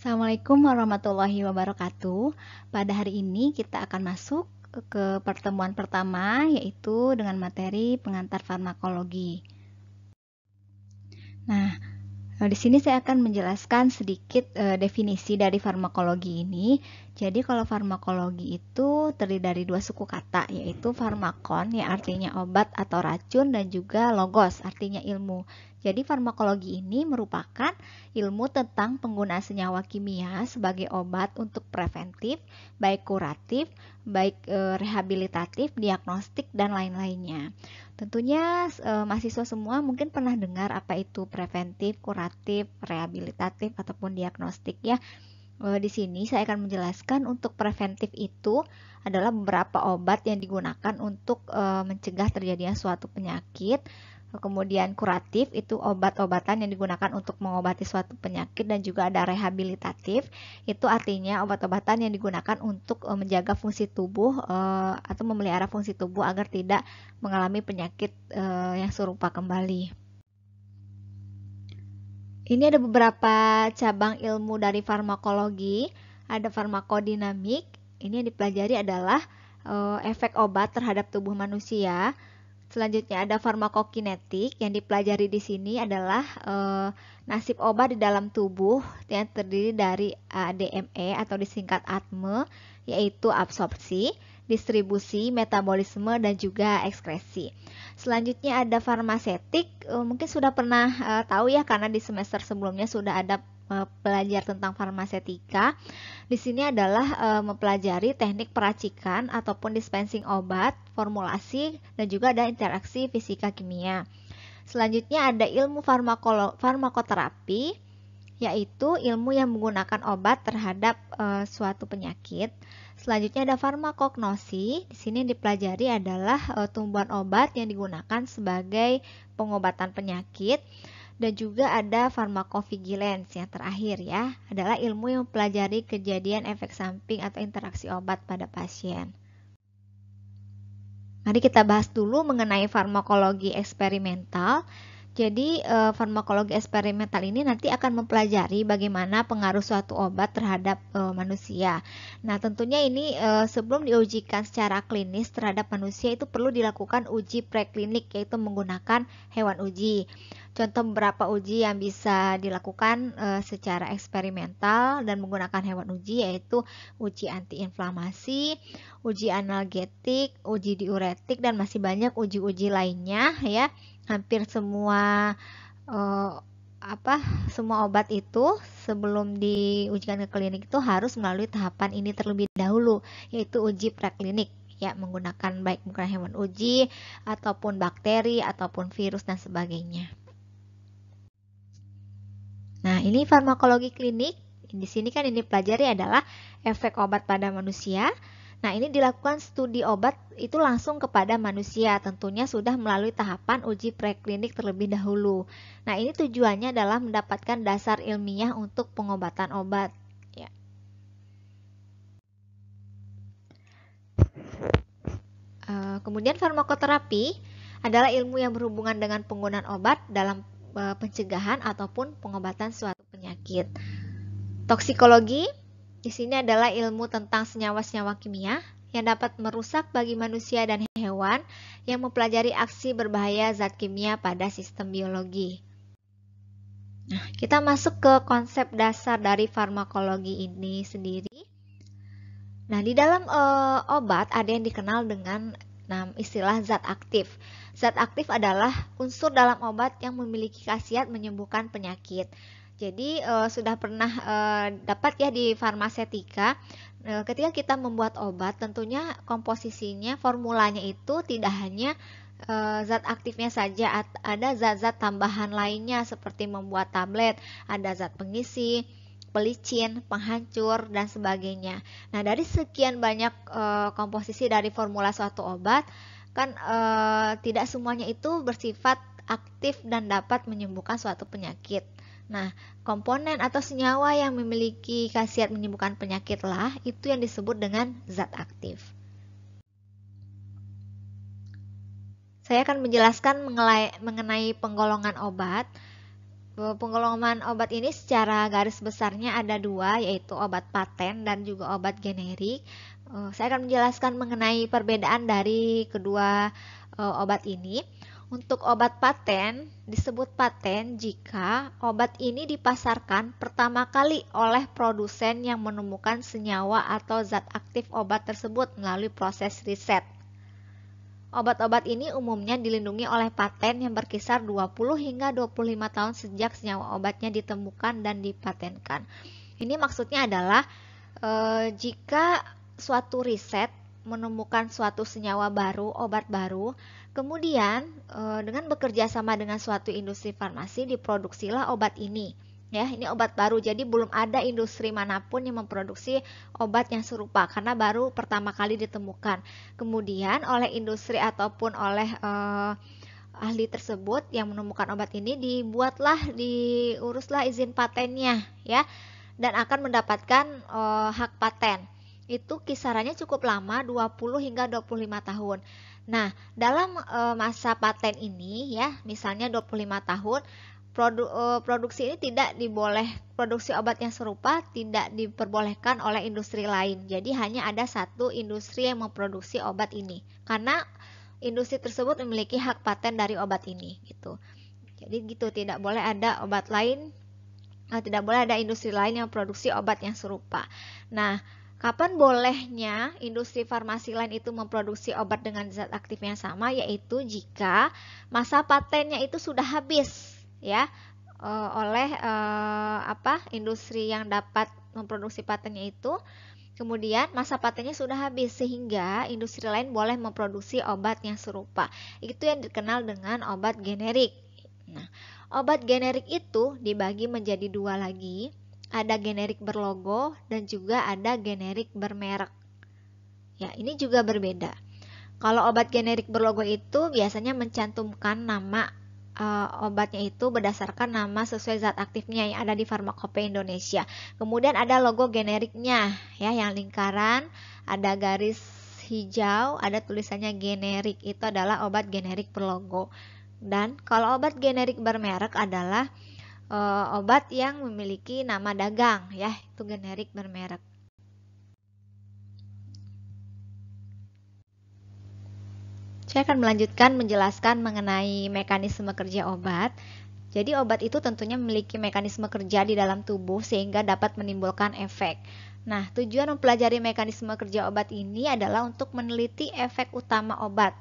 Assalamualaikum warahmatullahi wabarakatuh. Pada hari ini kita akan masuk ke pertemuan pertama, yaitu dengan materi pengantar farmakologi. Nah, di sini saya akan menjelaskan sedikit definisi dari farmakologi ini. Jadi kalau farmakologi itu terdiri dari dua suku kata, yaitu farmakon yang artinya obat atau racun dan juga logos artinya ilmu. Jadi farmakologi ini merupakan ilmu tentang penggunaan senyawa kimia sebagai obat untuk preventif, baik kuratif, baik rehabilitatif, diagnostik dan lain-lainnya. Tentunya mahasiswa semua mungkin pernah dengar apa itu preventif, kuratif, rehabilitatif ataupun diagnostik ya. Di sini saya akan menjelaskan untuk preventif itu adalah beberapa obat yang digunakan untuk mencegah terjadinya suatu penyakit. Kemudian kuratif itu obat-obatan yang digunakan untuk mengobati suatu penyakit, dan juga ada rehabilitatif, itu artinya obat-obatan yang digunakan untuk menjaga fungsi tubuh atau memelihara fungsi tubuh agar tidak mengalami penyakit yang serupa kembali. Ini ada beberapa cabang ilmu dari farmakologi. Ada farmakodinamik. Ini yang dipelajari adalah efek obat terhadap tubuh manusia. Selanjutnya ada farmakokinetik. Yang dipelajari di sini adalah nasib obat di dalam tubuh yang terdiri dari ADME atau disingkat ATME, yaitu absorpsi, distribusi, metabolisme, dan juga ekskresi. Selanjutnya ada farmasetik, mungkin sudah pernah tahu ya karena di semester sebelumnya sudah ada belajar tentang farmasetika. Di sini adalah mempelajari teknik peracikan ataupun dispensing obat, formulasi, dan juga ada interaksi fisika kimia. Selanjutnya ada ilmu farmakoterapi, yaitu ilmu yang menggunakan obat terhadap suatu penyakit. Selanjutnya ada farmakognosi. Di sini dipelajari adalah tumbuhan obat yang digunakan sebagai pengobatan penyakit. Dan juga ada farmakovigilance yang terakhir ya, adalah ilmu yang mempelajari kejadian efek samping atau interaksi obat pada pasien. Mari kita bahas dulu mengenai farmakologi eksperimental. Jadi farmakologi eksperimental ini nanti akan mempelajari bagaimana pengaruh suatu obat terhadap manusia. Nah, tentunya ini sebelum diujikan secara klinis terhadap manusia itu perlu dilakukan uji preklinik, yaitu menggunakan hewan uji. Contoh beberapa uji yang bisa dilakukan secara eksperimental dan menggunakan hewan uji yaitu uji antiinflamasi, uji analgetik, uji diuretik, dan masih banyak uji-uji lainnya ya. Hampir semua semua obat itu sebelum diujikan ke klinik itu harus melalui tahapan ini terlebih dahulu, yaitu uji preklinik ya, menggunakan baik menggunakan hewan uji ataupun bakteri ataupun virus dan sebagainya. Nah, ini farmakologi klinik. Di sini kan ini pelajari adalah efek obat pada manusia. Nah, ini dilakukan studi obat itu langsung kepada manusia, tentunya sudah melalui tahapan uji preklinik terlebih dahulu. Nah, ini tujuannya adalah mendapatkan dasar ilmiah untuk pengobatan obat. Ya. Kemudian farmakoterapi adalah ilmu yang berhubungan dengan penggunaan obat dalam pencegahan ataupun pengobatan suatu penyakit. Toksikologi di sini adalah ilmu tentang senyawa-senyawa kimia yang dapat merusak bagi manusia dan hewan, yang mempelajari aksi berbahaya zat kimia pada sistem biologi. Nah, kita masuk ke konsep dasar dari farmakologi ini sendiri. Nah, di dalam obat ada yang dikenal dengan istilah zat aktif. Zat aktif adalah unsur dalam obat yang memiliki khasiat menyembuhkan penyakit. Jadi sudah pernah dapat ya di farmasetika, ketika kita membuat obat tentunya komposisinya, formulanya itu tidak hanya zat aktifnya saja, ada zat-zat tambahan lainnya seperti membuat tablet, ada zat pengisi, pelicin, penghancur, dan sebagainya. Nah, dari sekian banyak komposisi dari formula suatu obat, kan tidak semuanya itu bersifat aktif dan dapat menyembuhkan suatu penyakit. Nah, komponen atau senyawa yang memiliki khasiat menyembuhkan penyakit lah itu yang disebut dengan zat aktif. Saya akan menjelaskan mengenai penggolongan obat. Penggolongan obat ini secara garis besarnya ada dua, yaitu obat paten dan juga obat generik. Saya akan menjelaskan mengenai perbedaan dari kedua obat ini. Untuk obat paten, disebut paten jika obat ini dipasarkan pertama kali oleh produsen yang menemukan senyawa atau zat aktif obat tersebut melalui proses riset. Obat-obat ini umumnya dilindungi oleh paten yang berkisar 20 hingga 25 tahun sejak senyawa obatnya ditemukan dan dipatenkan. Ini maksudnya adalah jika suatu riset menemukan suatu senyawa baru, obat baru, kemudian dengan bekerja sama dengan suatu industri farmasi diproduksilah obat ini. Ya, ini obat baru, jadi belum ada industri manapun yang memproduksi obat yang serupa karena baru pertama kali ditemukan. Kemudian oleh industri ataupun oleh ahli tersebut yang menemukan obat ini diuruslah izin patennya, ya, dan akan mendapatkan hak paten. Itu kisarannya cukup lama, 20 hingga 25 tahun. Nah, dalam masa paten ini, ya, misalnya 25 tahun, produksi ini produksi obat yang serupa tidak diperbolehkan oleh industri lain. Jadi hanya ada satu industri yang memproduksi obat ini karena industri tersebut memiliki hak paten dari obat ini gitu. Jadi gitu, tidak boleh ada obat lain, tidak boleh ada industri lain yang memproduksi obat yang serupa. Nah, kapan bolehnya industri farmasi lain itu memproduksi obat dengan zat aktif yang sama, yaitu jika masa patennya itu sudah habis, ya, oleh industri yang dapat memproduksi patennya itu. Kemudian masa patennya sudah habis sehingga industri lain boleh memproduksi obat yang serupa. Itu yang dikenal dengan obat generik. Nah, obat generik itu dibagi menjadi dua lagi. Ada generik berlogo dan juga ada generik bermerek. Ya, ini juga berbeda. Kalau obat generik berlogo itu biasanya mencantumkan nama obatnya itu berdasarkan nama sesuai zat aktifnya yang ada di Farmakopeia Indonesia. Kemudian ada logo generiknya, ya, yang lingkaran, ada garis hijau, ada tulisannya generik. Itu adalah obat generik berlogo. Dan kalau obat generik bermerek adalah obat yang memiliki nama dagang, ya, itu generik bermerek. Saya akan melanjutkan menjelaskan mengenai mekanisme kerja obat. Jadi obat itu tentunya memiliki mekanisme kerja di dalam tubuh sehingga dapat menimbulkan efek. Nah, tujuan mempelajari mekanisme kerja obat ini adalah untuk meneliti efek utama obat.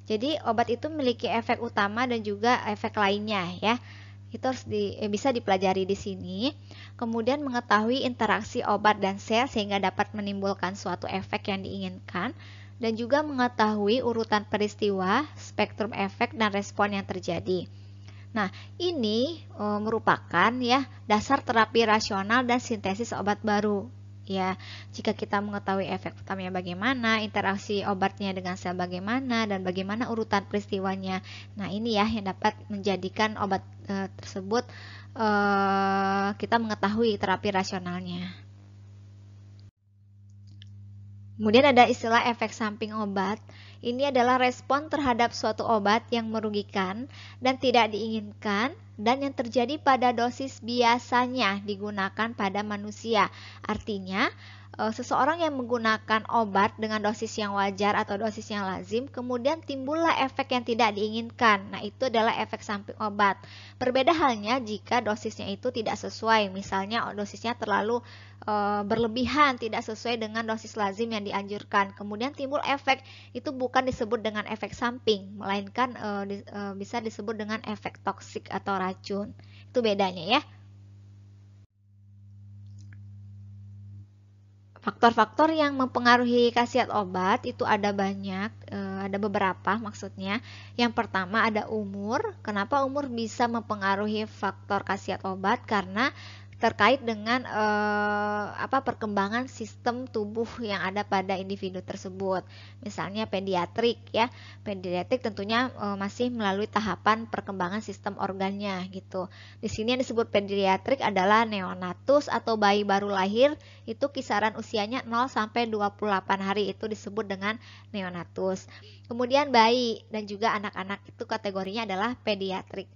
Jadi obat itu memiliki efek utama dan juga efek lainnya, ya. Itu harus bisa dipelajari di sini. Kemudian mengetahui interaksi obat dan sel sehingga dapat menimbulkan suatu efek yang diinginkan. Dan juga mengetahui urutan peristiwa, spektrum efek, dan respon yang terjadi. Nah, ini merupakan, ya, dasar terapi rasional dan sintesis obat baru. Ya, jika kita mengetahui efek utamanya bagaimana, interaksi obatnya dengan sel bagaimana, dan bagaimana urutan peristiwanya. Nah, ini ya yang dapat menjadikan obat tersebut kita mengetahui terapi rasionalnya. Kemudian ada istilah efek samping obat. Ini adalah respon terhadap suatu obat yang merugikan dan tidak diinginkan dan yang terjadi pada dosis biasanya digunakan pada manusia. Artinya, seseorang yang menggunakan obat dengan dosis yang wajar atau dosis yang lazim, kemudian timbullah efek yang tidak diinginkan. Nah, itu adalah efek samping obat. Berbeda halnya jika dosisnya itu tidak sesuai, misalnya dosisnya terlalu berlebihan, tidak sesuai dengan dosis lazim yang dianjurkan. Kemudian timbul efek, itu bukan disebut dengan efek samping, melainkan bisa disebut dengan efek toksik atau racun. Itu bedanya, ya. Faktor-faktor yang mempengaruhi khasiat obat itu ada banyak, ada beberapa maksudnya. Yang pertama ada umur. Kenapa umur bisa mempengaruhi faktor khasiat obat? Karena terkait dengan perkembangan sistem tubuh yang ada pada individu tersebut. Misalnya pediatrik, ya. Pediatrik tentunya masih melalui tahapan perkembangan sistem organnya gitu. Di sini yang disebut pediatrik adalah neonatus atau bayi baru lahir, itu kisaran usianya 0 sampai 28 hari, itu disebut dengan neonatus. Kemudian bayi dan juga anak-anak itu kategorinya adalah pediatrik.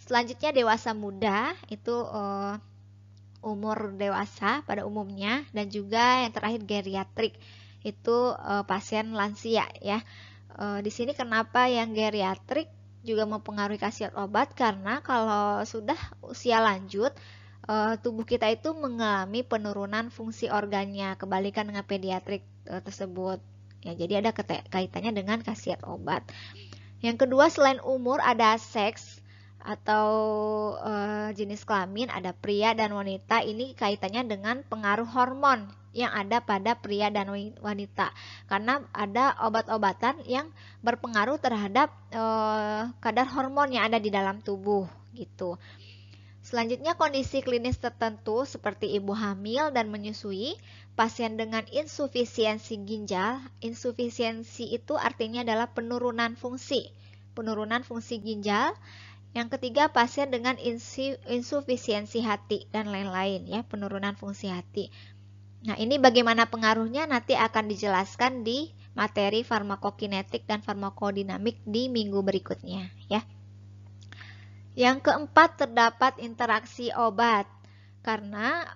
Selanjutnya dewasa muda, itu umur dewasa pada umumnya, dan juga yang terakhir geriatrik, itu pasien lansia ya. Di sini kenapa yang geriatrik juga mempengaruhi khasiat obat, karena kalau sudah usia lanjut, tubuh kita itu mengalami penurunan fungsi organnya, kebalikan dengan pediatrik tersebut. Ya, jadi ada kaitannya dengan khasiat obat. Yang kedua, selain umur ada seks atau jenis kelamin, ada pria dan wanita. Ini kaitannya dengan pengaruh hormon yang ada pada pria dan wanita, karena ada obat-obatan yang berpengaruh terhadap kadar hormon yang ada di dalam tubuh gitu. Selanjutnya, kondisi klinis tertentu seperti ibu hamil dan menyusui, pasien dengan insufisiensi ginjal. Insufisiensi itu artinya adalah penurunan fungsi ginjal. Yang ketiga, pasien dengan insufisiensi hati dan lain-lain ya, penurunan fungsi hati. Nah, ini bagaimana pengaruhnya nanti akan dijelaskan di materi farmakokinetik dan farmakodinamik di minggu berikutnya ya. Yang keempat, terdapat interaksi obat, karena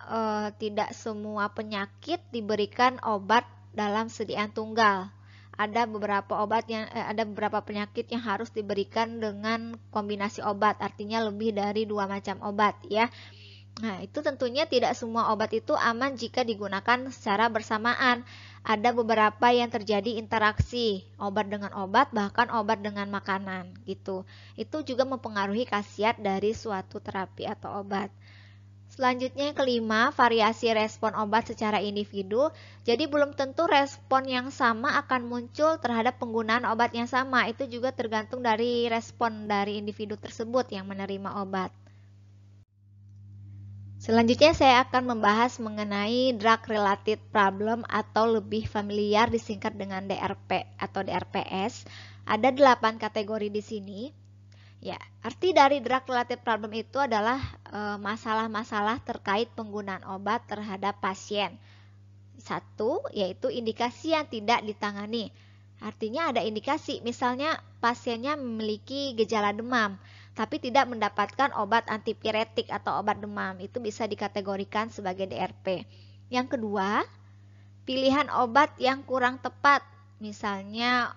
tidak semua penyakit diberikan obat dalam sediaan tunggal. Ada beberapa penyakit yang harus diberikan dengan kombinasi obat, artinya lebih dari 2 macam obat ya. Nah, itu tentunya tidak semua obat itu aman jika digunakan secara bersamaan. Ada beberapa yang terjadi interaksi obat dengan obat, bahkan obat dengan makanan gitu. Itu juga mempengaruhi khasiat dari suatu terapi atau obat. Selanjutnya yang kelima, variasi respon obat secara individu. Jadi belum tentu respon yang sama akan muncul terhadap penggunaan obat yang sama. Itu juga tergantung dari respon dari individu tersebut yang menerima obat. Selanjutnya saya akan membahas mengenai drug related problem atau lebih familiar disingkat dengan DRP atau DRPS. Ada 8 kategori di sini. Ya, arti dari drug related problem itu adalah masalah-masalah terkait penggunaan obat terhadap pasien. Satu, yaitu indikasi yang tidak ditangani. Artinya ada indikasi, misalnya pasiennya memiliki gejala demam, tapi tidak mendapatkan obat antipiretik atau obat demam, itu bisa dikategorikan sebagai DRP. Yang kedua, pilihan obat yang kurang tepat, misalnya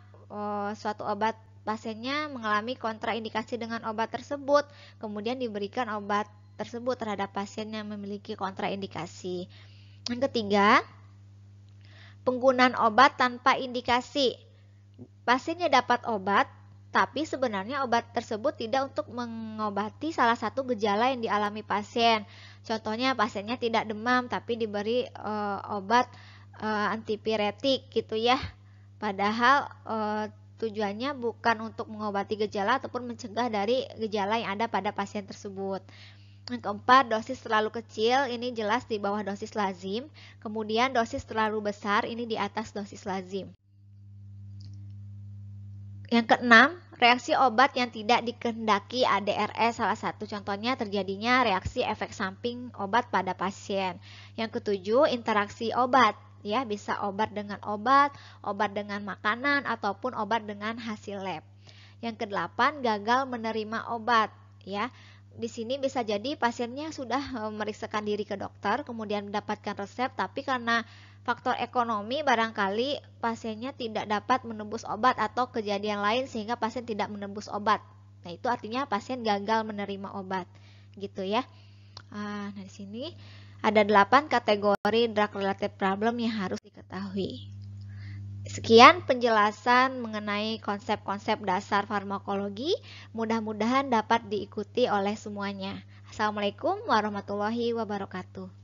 suatu obat pasiennya mengalami kontraindikasi dengan obat tersebut, kemudian diberikan obat tersebut terhadap pasien yang memiliki kontraindikasi. Yang ketiga, penggunaan obat tanpa indikasi. Pasiennya dapat obat, tapi sebenarnya obat tersebut tidak untuk mengobati salah satu gejala yang dialami pasien. Contohnya pasiennya tidak demam, tapi diberi obat antipiretik gitu ya. Padahal tujuannya bukan untuk mengobati gejala ataupun mencegah dari gejala yang ada pada pasien tersebut. Yang keempat, dosis terlalu kecil, ini jelas di bawah dosis lazim. Kemudian dosis terlalu besar, ini di atas dosis lazim. Yang keenam, reaksi obat yang tidak dikehendaki ADRS, salah satu contohnya terjadinya reaksi efek samping obat pada pasien. Yang ketujuh, interaksi obat, ya bisa obat dengan obat dengan makanan, ataupun obat dengan hasil lab. Yang kedelapan, gagal menerima obat, ya. Di sini bisa jadi pasiennya sudah memeriksakan diri ke dokter, kemudian mendapatkan resep, tapi karena faktor ekonomi barangkali pasiennya tidak dapat menebus obat atau kejadian lain sehingga pasien tidak menebus obat. Nah, itu artinya pasien gagal menerima obat, gitu ya. Nah, di sini ada 8 kategori drug related problem yang harus diketahui. Sekian penjelasan mengenai konsep-konsep dasar farmakologi. Mudah-mudahan dapat diikuti oleh semuanya. Assalamualaikum warahmatullahi wabarakatuh.